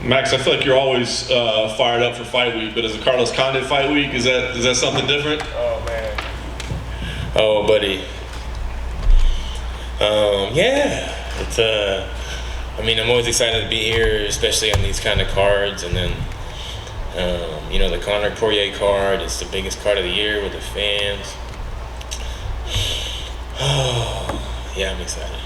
Max, I feel like you're always fired up for fight week, but is the Carlos Condit fight week, is that something different? Oh man. Oh, buddy. Yeah, it's I mean, I'm always excited to be here, especially on these kind of cards, and then the Conor Poirier card is the biggest card of the year with the fans. Oh, yeah, I'm excited.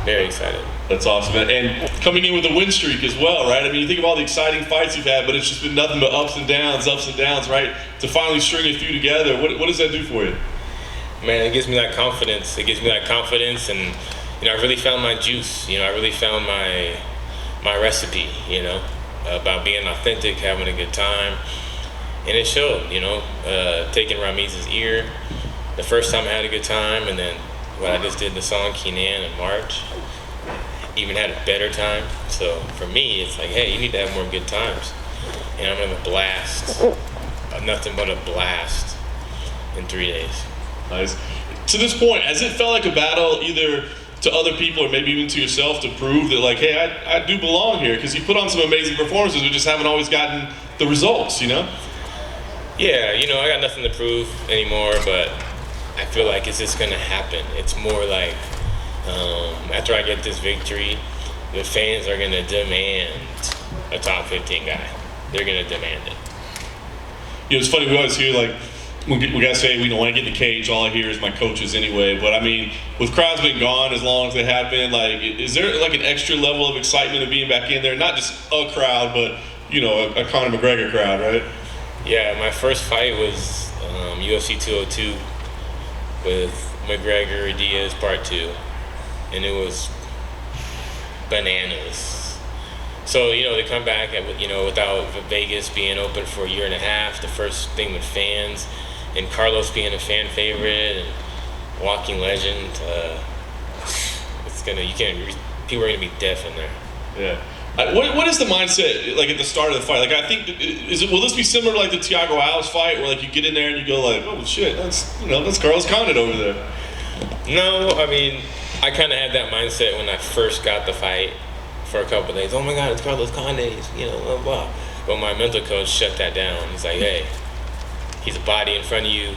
Very excited. That's awesome, man. And coming in with a win streak as well, right? I mean, you think of all the exciting fights you've had, but it's just been nothing but ups and downs, right? To finally string a few together, what does that do for you? Man, it gives me that confidence. And I really found my juice. I really found my recipe. About being authentic, having a good time, and it showed. Taking Ramiz's ear the first time I had a good time, and then what I just did the song Keenan in March, even had a better time. So for me, it's like, hey, you need to have more good times, and I'm gonna have a blast. Nothing but a blast in 3 days. Nice. To this point, has it felt like a battle either to other people or maybe even to yourself to prove that, like, hey, I do belong here? Because you put on some amazing performances, we just haven't always gotten the results, Yeah, I got nothing to prove anymore, but I feel like it's just gonna happen. It's more like after I get this victory, the fans are gonna demand a top 15 guy. They're gonna demand it. It's funny, we always hear, like, we gotta say, we don't want to get in the cage. All I hear is my coaches anyway. But I mean, with crowds been gone as long as they have been, like, is there like an extra level of excitement of being back in there? Not just a crowd, but a Conor McGregor crowd, right? Yeah, my first fight was UFC 202 with McGregor Diaz Part 2, and it was bananas. So, they come back without Vegas being open for a year and a half, the first thing with fans, and Carlos being a fan favorite and walking legend. People are gonna be deaf in there. Yeah. What is the mindset like at the start of the fight? Like, I think, will this be similar to like the Thiago Alves fight, where like you get in there and you go like, oh shit, that's Carlos Condit over there? No, I mean, I kind of had that mindset when I first got the fight for a couple of days. Oh my God, it's Carlos Condit, blah, blah. But my mental coach shut that down. He's like, hey, he's a body in front of you.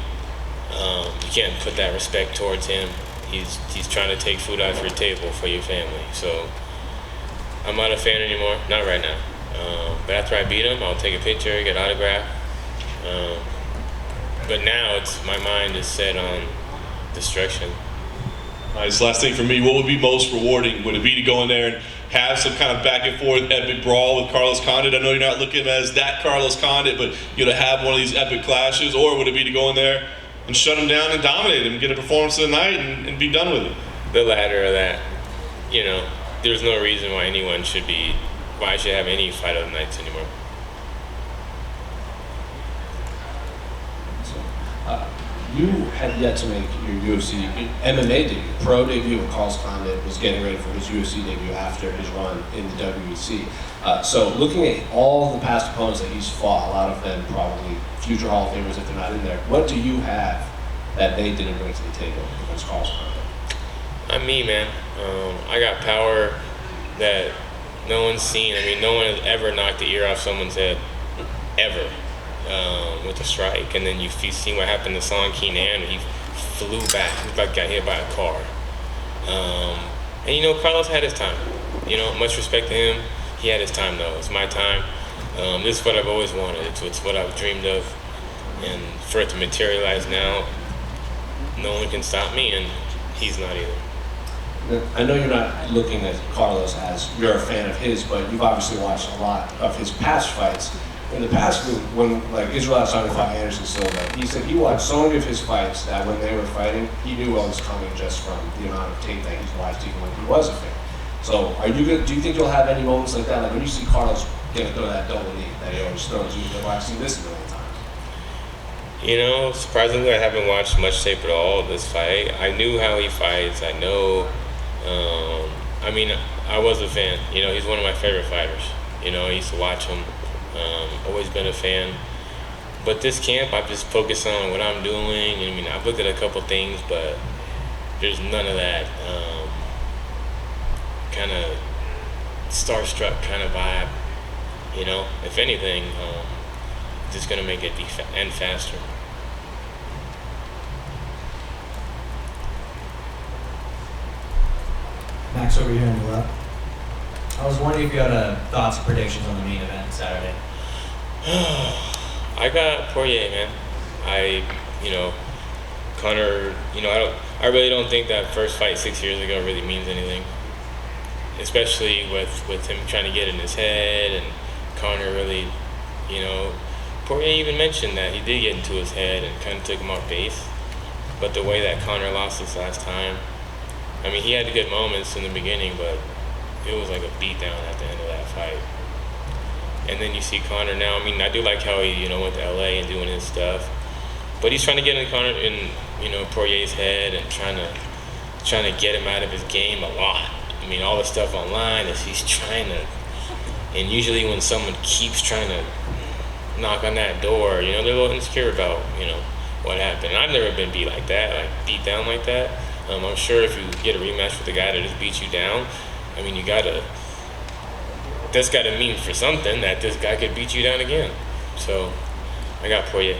You can't put that respect towards him. He's trying to take food off your table for your family. So I'm not a fan anymore, not right now. But after I beat him, I'll take a picture, get an autograph. But now my mind is set on destruction. Nice. Last thing for me, what would be most rewarding? Would it be to go in there and have some kind of back and forth epic brawl with Carlos Condit? I know you're not looking as that Carlos Condit, but to have one of these epic clashes, or would it be to go in there and shut him down and dominate him, get a performance of the night, and be done with it? The latter of that. There's no reason why I should have any fight of the nights anymore. You had yet to make your UFC MMA debut. Pro debut of Carlos Condit was getting ready for his UFC debut after his run in the WEC. So looking at all the past opponents that he's fought, a lot of them probably future Hall of Famers if they're not in there, what do you have that they didn't bring to the table against Carlos Condit? I'm me, man. I got power that no one's seen. I mean, no one has ever knocked the ear off someone's head, ever. With a strike, and then you've seen what happened to Son Keenan. He flew back. He got hit by a car. And Carlos had his time. Much respect to him. He had his time though. It's my time. This is what I've always wanted. It's what I've dreamed of, and for it to materialize now, no one can stop me, and he's not either. I know you're not looking at Carlos as you're a fan of his, but you've obviously watched a lot of his past fights. In the past, when Israel Adesanya fought Anderson Silva, he said he watched so many of his fights that when they were fighting, he knew what was coming just from the amount of tape that he's watched, even when he was a fan. So, do you think you'll have any moments like that? Like when you see Carlos throw that double knee that he always throws, you go, I've seen this a million times. Surprisingly, I haven't watched much tape at all of this fight. I knew how he fights. I know. I was a fan. He's one of my favorite fighters. I used to watch him. Always been a fan. But this camp, I've just focused on what I'm doing. I've looked at a couple things, but there's none of that kind of starstruck kind of vibe. You know, if anything, just gonna make it end faster. Max over here on the left. I was wondering if you had thoughts and predictions on the main event Saturday. I got Poirier, man. You know, Conor. You know, I really don't think that first fight 6 years ago really means anything. Especially with him trying to get in his head and Conor really, you know, Poirier even mentioned that he did get into his head and kind of took him off base. But the way that Conor lost this last time, I mean, he had good moments in the beginning, but it was like a beatdown at the end of that fight. And then you see Conor now. I mean, I do like how he, you know, went to LA and doing his stuff, but he's trying to get you know, Poirier's head and trying to get him out of his game a lot. I mean, all the stuff online is he's trying to, and usually when someone keeps trying to knock on that door, you know, they're a little insecure about, you know, what happened. And I've never been beat like that, like beat down like that. I'm sure if you get a rematch with the guy that just beat you down, I mean, that's gotta mean for something that this guy could beat you down again. So, I got Poirier.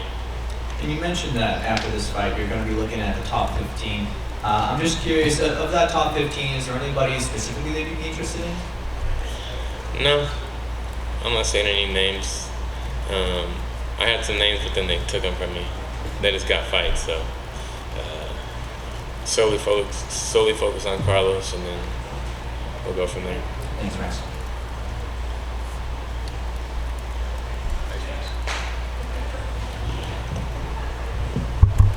And you mentioned that after this fight, you're going to be looking at the top 15. I'm just curious, of that top 15, is there anybody specifically that you'd be interested in? No, I'm not saying any names. I had some names, but then they took them from me. They just got fights, so solely focus on Carlos, and then we'll go from there. Thanks, Max.